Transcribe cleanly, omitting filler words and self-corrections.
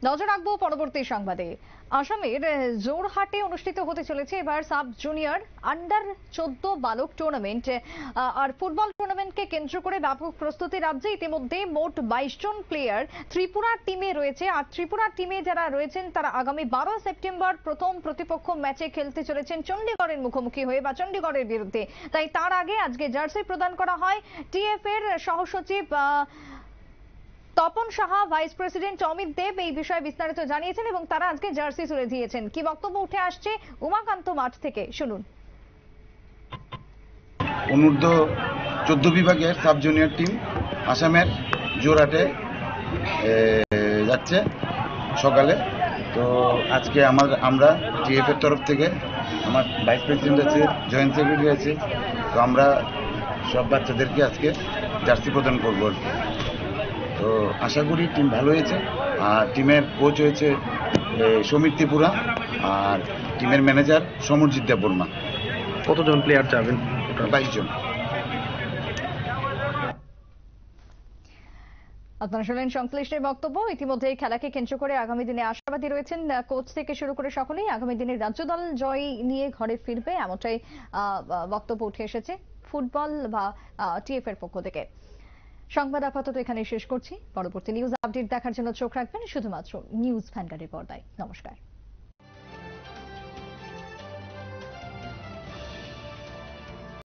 নজর রাখবো পরবর্তী সংবাদে। আসামের জোরহাটে অনুষ্ঠিত হতে চলেছে এবার সাব জুনিয়র আন্ডার 14 বালক টুর্নামেন্ট। আর ফুটবল টুর্নামেন্টকে কেন্দ্র করে ব্যাপক প্রস্তুতি রাজ্যে। ইতিমধ্যে মোট 22 জন প্লেয়ার ত্রিপুরার টিমে রয়েছে। আর ত্রিপুরার টিমে যারা রয়েছেন তারা আগামী 12 সেপ্টেম্বর প্রথম প্রতিপক্ষ ম্যাচে খেলতে চলেছেন চণ্ডীগড়ের মুখোমুখি হয়ে বা চণ্ডীগড়ের বিরুদ্ধে। তাই তার আগে আজকে জার্সি প্রদান করা হয়। টিএফ এর সহসচিব তপন সাহা, ভাইস প্রেসিডেন্ট অমিত দেব এই বিষয়ে বিস্তারিত জানিয়েছেন এবং তারা আজকে জার্সি তুলে দিয়েছেন। কি বক্তব্য উঠে আসছে উমাকান্ত মাঠ থেকে, শুনুন। অনূর্ধ্ব 14 বিভাগের সাব জুনিয়র টিম আসামের জোরহাটে যাচ্ছে সকালে। তো আজকে আমরা টিএফ এর তরফ থেকে আমার ভাইস প্রেসিডেন্ট আছে, জয়েন্ট সেক্রেটারি আছে, তো আমরা সব বাচ্চাদেরকে আজকে জার্সি প্রদান করবো আর কি। তো আশা করি টিম ভালো হয়েছে। আর টিমের কোচ হয়েছে সমীর ত্রিপুরা, আর টিমের ম্যানেজার সমরজিৎ দেববর্মা। কতজন প্লেয়ার যাবেন? 22 জন। আপনারা শুনলেন সংশ্লিষ্টের বক্তব্য। ইতিমধ্যে এই খেলাকে কেন্দ্র করে আগামী দিনে আশাবাদী রয়েছেন কোচ থেকে শুরু করে সকলেই। আগামী দিনের রাজ্য দল জয় নিয়ে ঘরে ফিরবে এমনটাই বক্তব্য উঠে এসেছে ফুটবল বা টিএফ এর পক্ষ থেকে। সংবাদ আপাতত এখানে শেষ করছি। পরবর্তী নিউজ আপডেট দেখার জন্য চোখ রাখবেন শুধুমাত্র নিউজ ভ্যানগার্ডের পর্দায়। নমস্কার।